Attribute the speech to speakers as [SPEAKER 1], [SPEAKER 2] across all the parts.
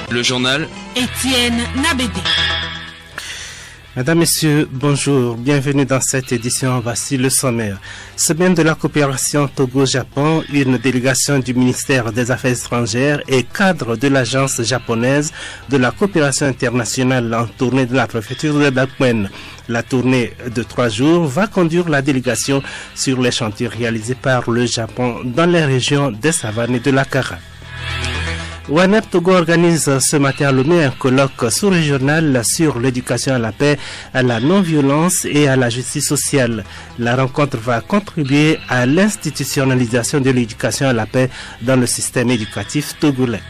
[SPEAKER 1] Le journal
[SPEAKER 2] Étienne Nabédé.
[SPEAKER 3] Mesdames, Messieurs, bonjour. Bienvenue dans cette édition. Voici le sommaire. Semaine de la coopération Togo-Japon, une délégation du ministère des Affaires étrangères et cadre de l'agence japonaise de la coopération internationale en tournée de la préfecture de Dakwen. La tournée de 3 jours va conduire la délégation sur les chantiers réalisés par le Japon dans les régions des Savanes et de la Kara. WANEP Togo organise ce matin à Lomé un colloque sous-régional sur l'éducation à la paix, à la non-violence et à la justice sociale. La rencontre va contribuer à l'institutionnalisation de l'éducation à la paix dans le système éducatif togolais.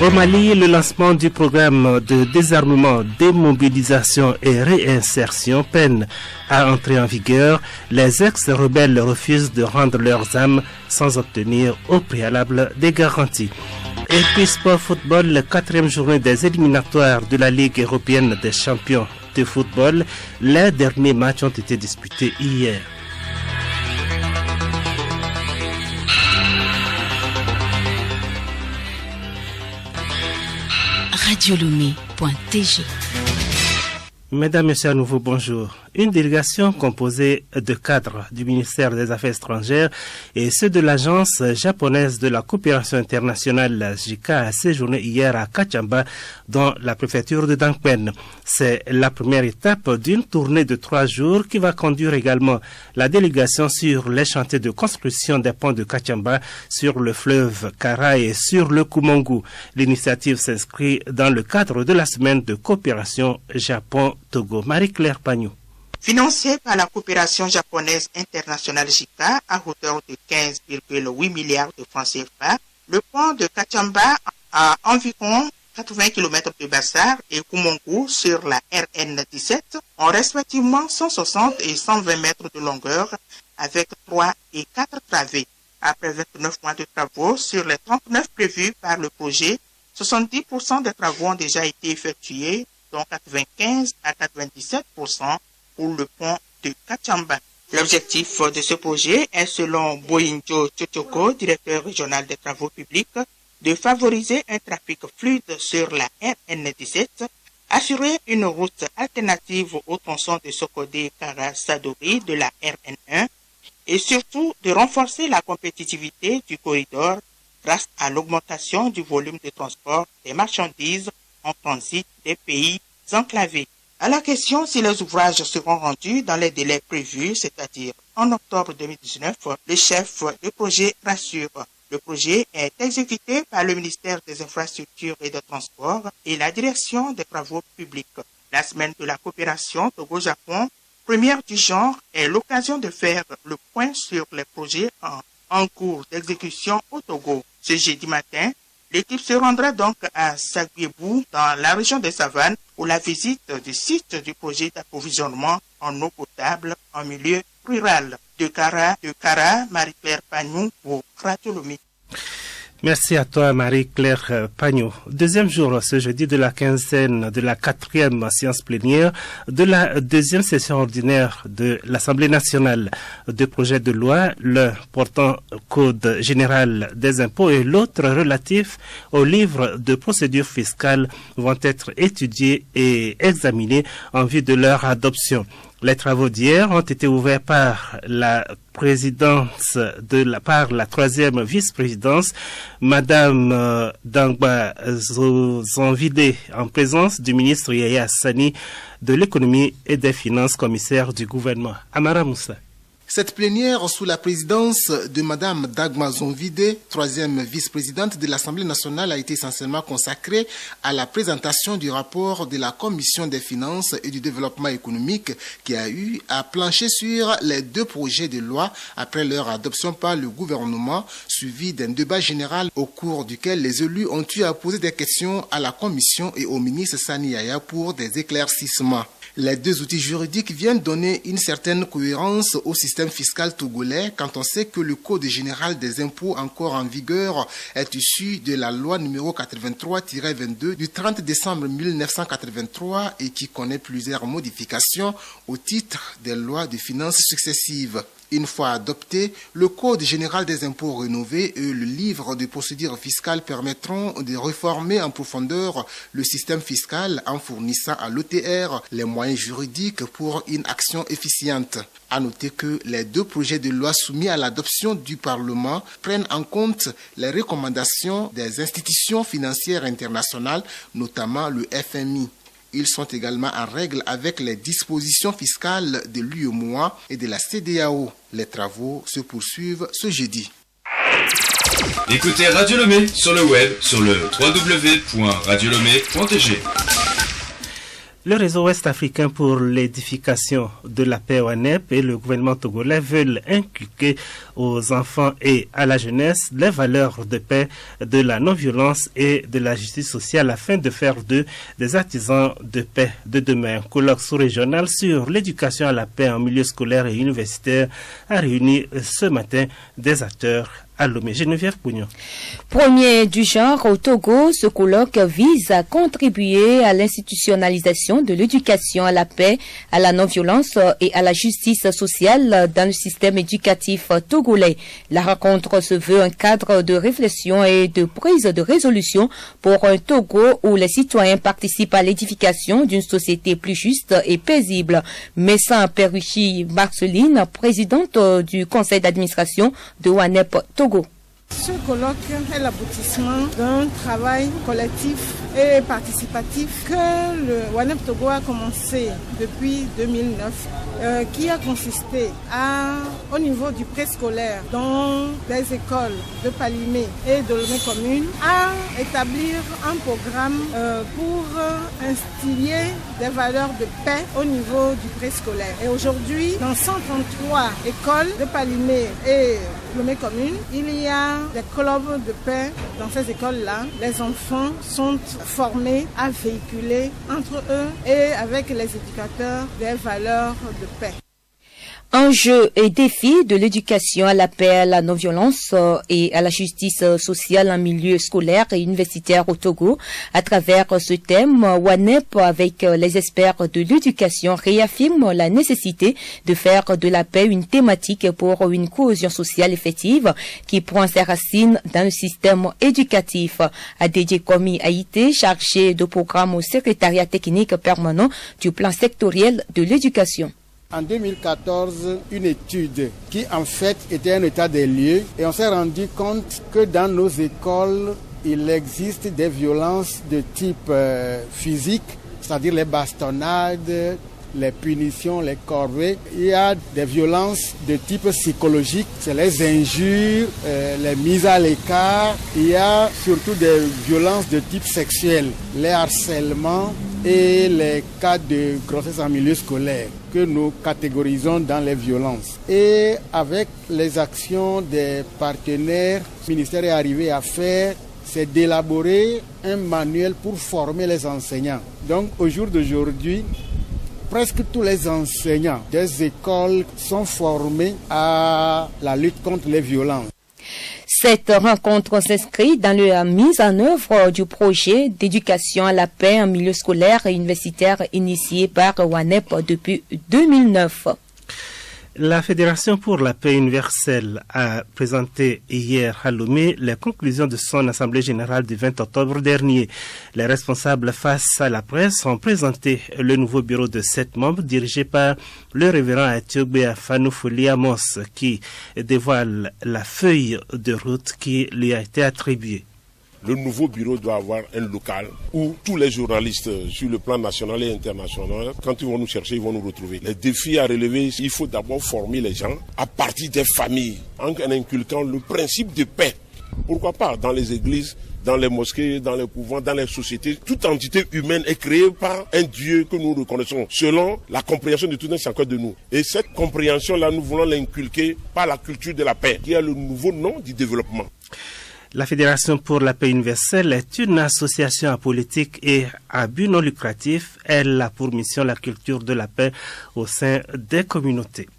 [SPEAKER 3] Au Mali, le lancement du programme de désarmement, démobilisation et réinsertion peine à entrer en vigueur. Les ex-rebelles refusent de rendre leurs âmes sans obtenir au préalable des garanties. Et puis sport football, la 4e journée des éliminatoires de la Ligue européenne des champions de football. Les derniers matchs ont été disputés hier.
[SPEAKER 2] Radiolomé.tg.
[SPEAKER 3] Mesdames, Messieurs, à nouveau bonjour. Une délégation composée de cadres du ministère des Affaires étrangères et ceux de l'agence japonaise de la coopération internationale, la JICA, a séjourné hier à Kachamba, dans la préfecture de Dankwen. C'est la première étape d'une tournée de 3 jours qui va conduire également la délégation sur les chantiers de construction des ponts de Kachamba sur le fleuve Kara et sur le Kumongu. L'initiative s'inscrit dans le cadre de la semaine de coopération Japon-Togo. Marie-Claire Pagnou.
[SPEAKER 4] Financé par la coopération japonaise internationale JICA à hauteur de 15,8 milliards de francs CFA, le pont de Kachamba à environ 80 km de Bassar et Kumongu sur la RN17 ont respectivement 160 et 120 mètres de longueur avec 3 et 4 travées. Après 29 mois de travaux sur les 39 prévus par le projet, 70% des travaux ont déjà été effectués, dont 95 à 97% pour le pont de Kachamba. L'objectif de ce projet est, selon Boinjo Chochoko, directeur régional des travaux publics, de favoriser un trafic fluide sur la RN17, assurer une route alternative au tronçon de Sokodé-Kara-Sadori de la RN1 et surtout de renforcer la compétitivité du corridor grâce à l'augmentation du volume de transport des marchandises en transit des pays enclavés. À la question si les ouvrages seront rendus dans les délais prévus, c'est-à-dire en octobre 2019, le chef de projet rassure. Le projet est exécuté par le ministère des Infrastructures et des Transports et la direction des travaux publics. La semaine de la coopération Togo-Japon, première du genre, est l'occasion de faire le point sur les projets en cours d'exécution au Togo. Ce jeudi matin, l'équipe se rendra donc à Saguebou, dans la région des Savanes, pour la visite du site du projet d'approvisionnement en eau potable en milieu rural. De Kara, Marie-Claire Pagnou pour Radiolomé.
[SPEAKER 3] Merci à toi, Marie-Claire Pagnou. Deuxième jour, ce jeudi, de la quinzaine de la 4e séance plénière de la 2e session ordinaire de l'Assemblée nationale. 2 projets de loi, l'un portant Code général des impôts et l'autre relatif au livre de procédure fiscale, vont être étudiés et examinés en vue de leur adoption. Les travaux d'hier ont été ouverts par la présidence par la 3e vice-présidence, Madame Dangba Zonvide, en présence du ministre Yaya Sani de l'économie et des finances, commissaire du gouvernement. Amara Moussa.
[SPEAKER 5] Cette plénière, sous la présidence de Mme Dagma Zonvide, 3e vice-présidente de l'Assemblée nationale, a été essentiellement consacrée à la présentation du rapport de la Commission des finances et du développement économique qui a eu à plancher sur les 2 projets de loi après leur adoption par le gouvernement, suivi d'un débat général au cours duquel les élus ont eu à poser des questions à la Commission et au ministre Sani Yaya pour des éclaircissements. Les 2 outils juridiques viennent donner une certaine cohérence au système fiscal togolais quand on sait que le Code général des impôts encore en vigueur est issu de la loi numéro 83-22 du 30 décembre 1983 et qui connaît plusieurs modifications au titre des lois de finances successives. Une fois adopté, le Code général des impôts rénové et le livre de procédures fiscales permettront de réformer en profondeur le système fiscal en fournissant à l'OTR les moyens juridiques pour une action efficiente. À noter que les deux projets de loi soumis à l'adoption du Parlement prennent en compte les recommandations des institutions financières internationales, notamment le FMI. Ils sont également en règle avec les dispositions fiscales de l'UEMOA et de la CEDEAO. Les travaux se poursuivent ce jeudi.
[SPEAKER 1] Écoutez Radio Lomé sur le web sur le www.radiolomé.tg.
[SPEAKER 3] Le réseau ouest-africain pour l'édification de la paix ONEP et le gouvernement togolais veulent inculquer aux enfants et à la jeunesse les valeurs de paix, de la non-violence et de la justice sociale afin de faire d'eux des artisans de paix de demain. Un colloque sous-régional sur l'éducation à la paix en milieu scolaire et universitaire a réuni ce matin des acteurs à Lomé. Geneviève Pougnon.
[SPEAKER 6] Premier du genre au Togo, ce colloque vise à contribuer à l'institutionnalisation de l'éducation à la paix, à la non-violence et à la justice sociale dans le système éducatif togolais. La rencontre se veut un cadre de réflexion et de prise de résolution pour un Togo où les citoyens participent à l'édification d'une société plus juste et paisible. Messan Peruchi Marceline, présidente du conseil d'administration de ONEP Togo.
[SPEAKER 7] Ce colloque est l'aboutissement d'un travail collectif et participatif que le ONEP Togo a commencé depuis 2009, qui a consisté au niveau du préscolaire, dans les écoles de Palimé et de Lomé commune, à établir un programme pour instiller des valeurs de paix au niveau du préscolaire. Et aujourd'hui, dans 133 écoles de Palimé et Lomé commune, il y a des clubs de paix dans ces écoles-là. Les enfants sont formés à véhiculer entre eux et avec les éducateurs des valeurs de paix.
[SPEAKER 6] Enjeux et défis de l'éducation à la paix, à la non-violence et à la justice sociale en milieu scolaire et universitaire au Togo. À travers ce thème, ONEP, avec les experts de l'éducation, réaffirme la nécessité de faire de la paix une thématique pour une cohésion sociale effective qui prend ses racines dans le système éducatif. Adédié Komi Haïté, chargé de programme au secrétariat technique permanent du plan sectoriel de l'éducation.
[SPEAKER 8] En 2014, une étude qui en fait était un état des lieux et on s'est rendu compte que dans nos écoles, il existe des violences de type physique, c'est-à-dire les bastonnades, les punitions, les corvées. Il y a des violences de type psychologique, c'est les injures, les mises à l'écart. Il y a surtout des violences de type sexuel, les harcèlements et les cas de grossesse en milieu scolaire que nous catégorisons dans les violences. Et avec les actions des partenaires, le ministère est arrivé à faire, c'est d'élaborer un manuel pour former les enseignants. Donc au jour d'aujourd'hui, presque tous les enseignants des écoles sont formés à la lutte contre les violences.
[SPEAKER 6] Cette rencontre s'inscrit dans la mise en œuvre du projet d'éducation à la paix en milieu scolaire et universitaire initié par ONEP depuis 2009.
[SPEAKER 3] La Fédération pour la paix universelle a présenté hier à Lomé les conclusions de son Assemblée générale du 20 octobre dernier. Les responsables face à la presse ont présenté le nouveau bureau de 7 membres dirigé par le révérend Etiogbe Afanoufoli Amos qui dévoile la feuille de route qui lui a été attribuée.
[SPEAKER 9] Le nouveau bureau doit avoir un local où tous les journalistes sur le plan national et international, quand ils vont nous chercher, ils vont nous retrouver. Les défis à relever, il faut d'abord former les gens à partir des familles, en inculquant le principe de paix. Pourquoi pas dans les églises, dans les mosquées, dans les couvents, dans les sociétés. Toute entité humaine est créée par un Dieu que nous reconnaissons, selon la compréhension de tout un chacun de nous. Et cette compréhension-là, nous voulons l'inculquer par la culture de la paix, qui est le nouveau nom du développement.
[SPEAKER 3] La Fédération pour la paix universelle est une association apolitique et à but non lucratif. Elle a pour mission la culture de la paix au sein des communautés.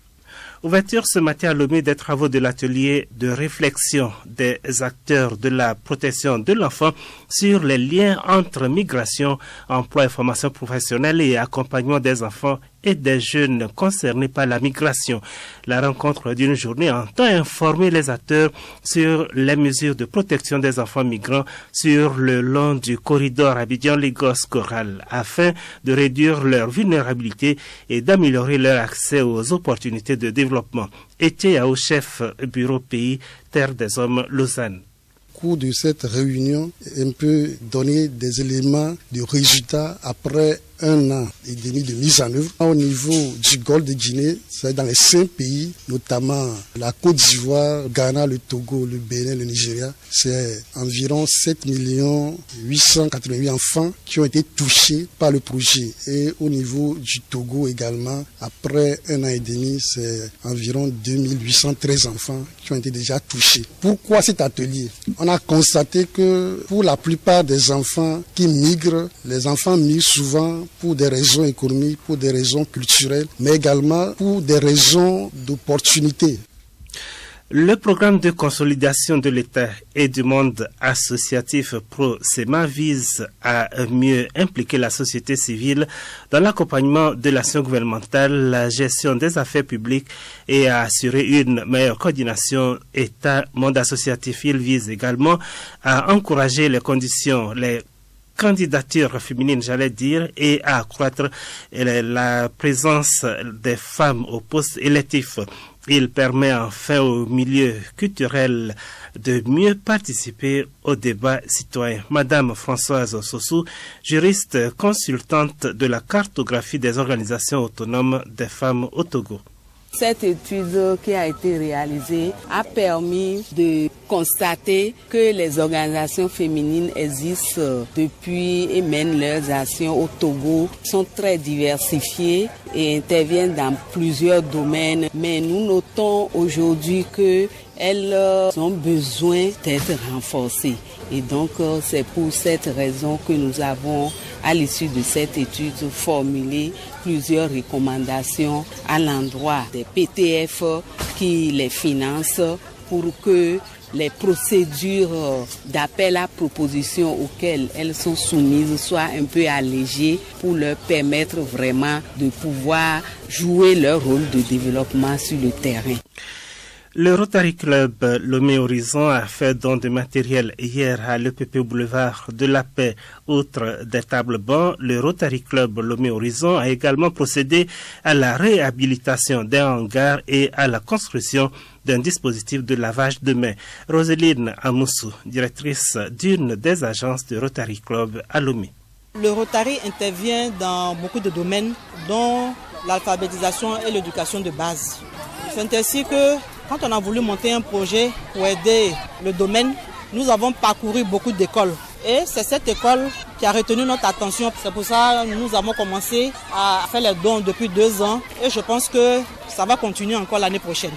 [SPEAKER 3] Ouverture ce matin à Lomé des travaux de l'atelier de réflexion des acteurs de la protection de l'enfant sur les liens entre migration, emploi et formation professionnelle et accompagnement des enfants et des jeunes concernés par la migration. La rencontre d'une journée entend informer les acteurs sur les mesures de protection des enfants migrants sur le long du corridor Abidjan-Lagos-Coral afin de réduire leur vulnérabilité et d'améliorer leur accès aux opportunités de développement. Etiao, chef bureau pays, Terre des Hommes, Lausanne.
[SPEAKER 10] Au cours de cette réunion, on peut donner des éléments de résultats après 1 an et demi de mise en œuvre. Au niveau du Golfe de Guinée, c'est dans les 5 pays, notamment la Côte d'Ivoire, Ghana, le Togo, le Bénin, le Nigeria, c'est environ 7 888 enfants qui ont été touchés par le projet. Et au niveau du Togo également, après 1 an et demi, c'est environ 2813 enfants qui ont été déjà touchés. Pourquoi cet atelier? On a constaté que pour la plupart des enfants qui migrent, les enfants migrent souvent pour des raisons économiques, pour des raisons culturelles, mais également pour des raisons d'opportunité.
[SPEAKER 3] Le programme de consolidation de l'État et du monde associatif Pro-SEMA vise à mieux impliquer la société civile dans l'accompagnement de l'action gouvernementale, la gestion des affaires publiques et à assurer une meilleure coordination État-monde associatif. Il vise également à encourager les candidatures féminines, j'allais dire, et à accroître la présence des femmes au poste électif. Il permet enfin au milieu culturel de mieux participer au débat citoyen. Madame Françoise Sossou, juriste consultante de la cartographie des organisations autonomes des femmes au Togo.
[SPEAKER 11] Cette étude qui a été réalisée a permis de constater que les organisations féminines existent depuis et mènent leurs actions au Togo, sont très diversifiées et interviennent dans plusieurs domaines. Mais nous notons aujourd'hui qu'elles ont besoin d'être renforcées. Et donc c'est pour cette raison que nous avons, à l'issue de cette étude, formulé plusieurs recommandations à l'endroit des PTF qui les financent pour que les procédures d'appel à proposition auxquelles elles sont soumises soient un peu allégées pour leur permettre vraiment de pouvoir jouer leur rôle de développement sur le terrain.
[SPEAKER 3] Le Rotary Club Lomé Horizon a fait don de matériel hier à l'EPP Boulevard de la Paix. Outre des tables bancs, le Rotary Club Lomé Horizon a également procédé à la réhabilitation d'un hangar et à la construction d'un dispositif de lavage de mains. Roseline Amoussou, directrice d'une des agences du Rotary Club à Lomé.
[SPEAKER 12] Le Rotary intervient dans beaucoup de domaines, dont l'alphabétisation et l'éducation de base. C'est ainsi que quand on a voulu monter un projet pour aider le domaine, nous avons parcouru beaucoup d'écoles. Et c'est cette école qui a retenu notre attention. C'est pour ça que nous avons commencé à faire les dons depuis 2 ans. Et je pense que ça va continuer encore l'année prochaine.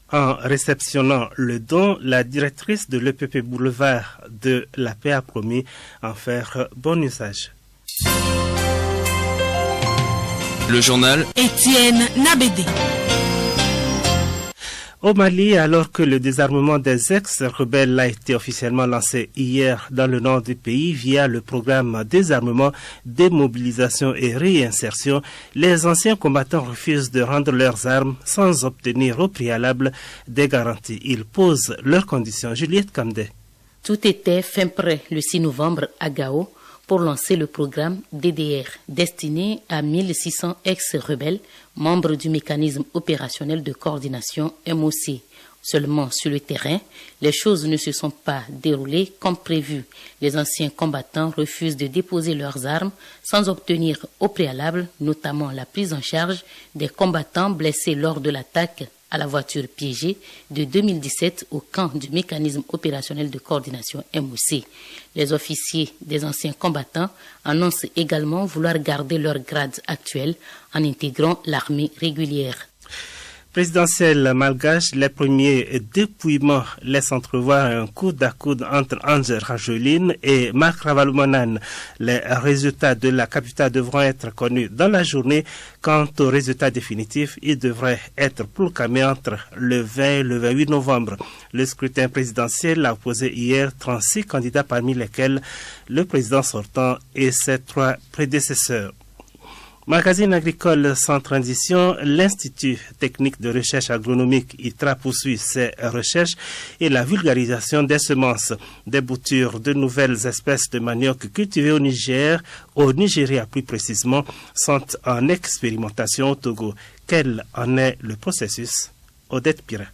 [SPEAKER 3] En réceptionnant le don, la directrice de l'EPP Boulevard de la Paix a promis en faire bon usage.
[SPEAKER 1] Le journal
[SPEAKER 2] Étienne Nabédé.
[SPEAKER 3] Au Mali, alors que le désarmement des ex-rebelles a été officiellement lancé hier dans le nord du pays via le programme désarmement, démobilisation et réinsertion, les anciens combattants refusent de rendre leurs armes sans obtenir au préalable des garanties. Ils posent leurs conditions. Juliette Kamdé.
[SPEAKER 13] Tout était fin prêt le 6 novembre à Gao pour lancer le programme DDR, destiné à 1600 ex-rebelles, membres du mécanisme opérationnel de coordination MOC. Seulement sur le terrain, les choses ne se sont pas déroulées comme prévu. Les anciens combattants refusent de déposer leurs armes sans obtenir au préalable, notamment la prise en charge des combattants blessés lors de l'attaque à la voiture piégée de 2017 au camp du mécanisme opérationnel de coordination MOC. Les officiers des anciens combattants annoncent également vouloir garder leur grade actuel en intégrant l'armée régulière.
[SPEAKER 3] Présidentielle malgache, les premiers dépouillements laissent entrevoir un coude à coude entre Angel Rajoelina et Marc Ravalomanane. Les résultats de la capitale devront être connus dans la journée. Quant aux résultats définitifs, ils devraient être proclamés entre le 20 et le 28 novembre. Le scrutin présidentiel a opposé hier 36 candidats, parmi lesquels le président sortant et ses 3 prédécesseurs. Magazine agricole sans transition, l'Institut technique de recherche agronomique ITRA poursuit ses recherches et la vulgarisation des semences. Des boutures de nouvelles espèces de manioc cultivées au Nigeria plus précisément, sont en expérimentation au Togo. Quel en est le processus? Odette Pirin.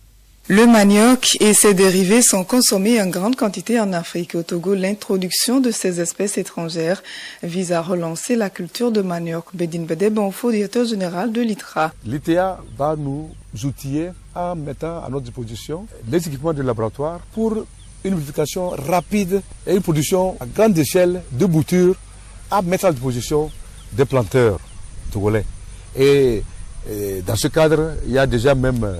[SPEAKER 14] Le manioc et ses dérivés sont consommés en grande quantité en Afrique. Au Togo, l'introduction de ces espèces étrangères vise à relancer la culture de manioc. Bedin Bede Bonfo, directeur général de l'ITRA.
[SPEAKER 15] L'ITA va nous outiller en mettant à notre disposition des équipements de laboratoire pour une multiplication rapide et une production à grande échelle de boutures à mettre à disposition des planteurs togolais. Et dans ce cadre, il y a déjà même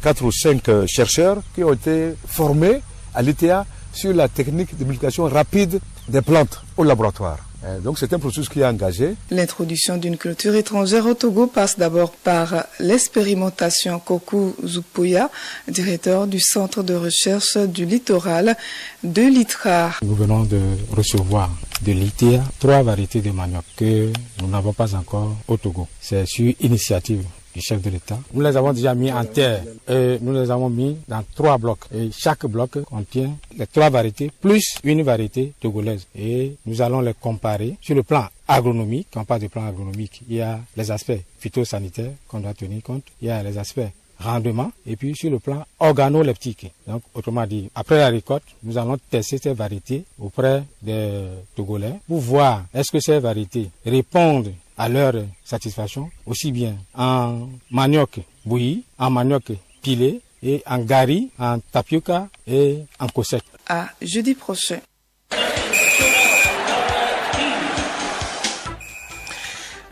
[SPEAKER 15] 4 ou 5 chercheurs qui ont été formés à l'ITA sur la technique de multiplication rapide des plantes au laboratoire. Donc c'est un processus qui est engagé.
[SPEAKER 14] L'introduction d'une culture étrangère au Togo passe d'abord par l'expérimentation. Koku Zupuya, directeur du centre de recherche du littoral de l'ITRA.
[SPEAKER 16] Nous venons de recevoir de l'ITA 3 variétés de manioc que nous n'avons pas encore au Togo. C'est sur initiative du chef de l'État. Nous les avons déjà mis en terre et nous les avons mis dans 3 blocs. Et chaque bloc contient les 3 variétés plus une variété togolaise. Et nous allons les comparer sur le plan agronomique. Quand on parle de plan agronomique, il y a les aspects phytosanitaires qu'on doit tenir compte. Il y a les aspects rendement et puis sur le plan organoleptique. Donc, autrement dit, après la récolte, nous allons tester ces variétés auprès des Togolais pour voir est-ce que ces variétés répondent à leur satisfaction, aussi bien en manioc bouilli, en manioc pilé, et en gari, en tapioca et en cossette.
[SPEAKER 14] À jeudi prochain.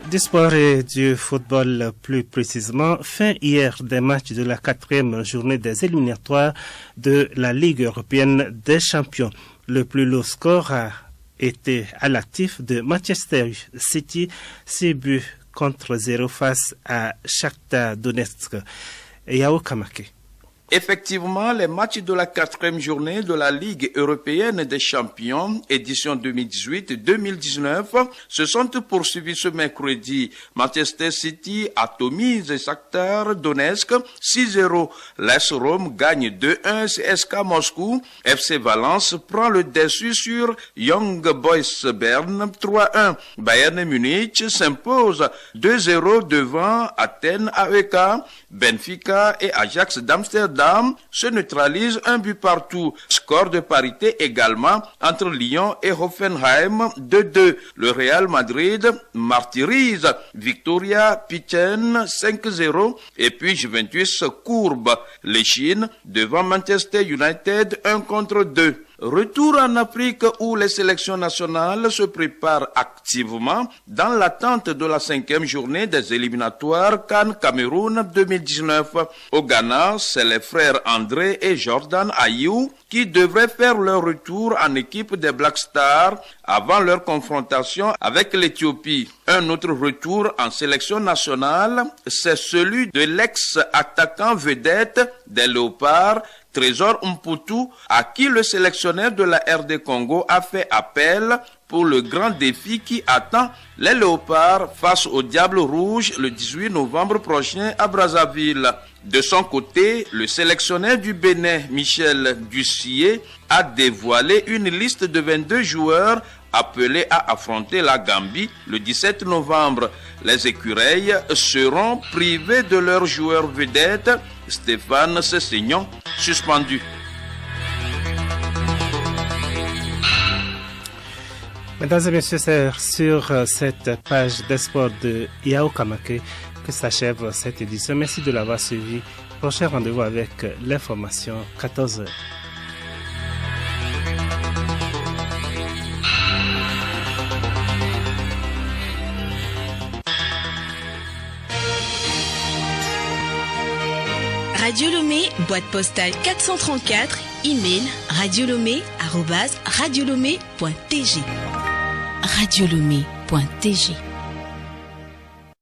[SPEAKER 3] Du sport et du football plus précisément, fin hier des matchs de la 4e journée des éliminatoires de la Ligue européenne des champions. Le plus lourd score a été à l'actif de Manchester City, 6 buts contre 0 face à Shakhtar Donetsk. Yao Kamake.
[SPEAKER 17] Effectivement, les matchs de la 4e journée de la Ligue européenne des champions, édition 2018-2019, se sont poursuivis ce mercredi. Manchester City atomise Shakhtar Donetsk 6-0. L'AS Rome gagne 2-1 CSKA Moscou. FC Valence prend le dessus sur Young Boys Bern 3-1. Bayern Munich s'impose 2-0 devant Athènes AEK. Benfica et Ajax d'Amsterdam se neutralisent 1 but partout. Score de parité également entre Lyon et Hoffenheim 2-2. Le Real Madrid martyrise Victoria Pilsen 5-0 et puis Juventus courbe les Chines devant Manchester United 1-2. Retour en Afrique où les sélections nationales se préparent activement dans l'attente de la 5e journée des éliminatoires CAN Cameroun 2019. Au Ghana, c'est les frères André et Jordan Ayew qui devraient faire leur retour en équipe des Black Stars avant leur confrontation avec l'Éthiopie. Un autre retour en sélection nationale, c'est celui de l'ex-attaquant vedette des Léopards, Trésor Mputu, à qui le sélectionneur de la RD Congo a fait appel pour le grand défi qui attend les Léopards face au Diable Rouge le 18 novembre prochain à Brazzaville. De son côté, le sélectionneur du Bénin, Michel Dussier, a dévoilé une liste de 22 joueurs appelés à affronter la Gambie le 17 novembre. Les écureuils seront privés de leur joueur vedette, Stéphane Sessignon, suspendu.
[SPEAKER 3] Mesdames et messieurs, c'est sur cette page des sports de Yao Kamake que s'achève cette édition. Merci de l'avoir suivi. Prochain rendez-vous avec l'information 14h.
[SPEAKER 2] Radio Lomé, boîte postale 434, email radiolomé@radiolomé.tg. radiolomé.tg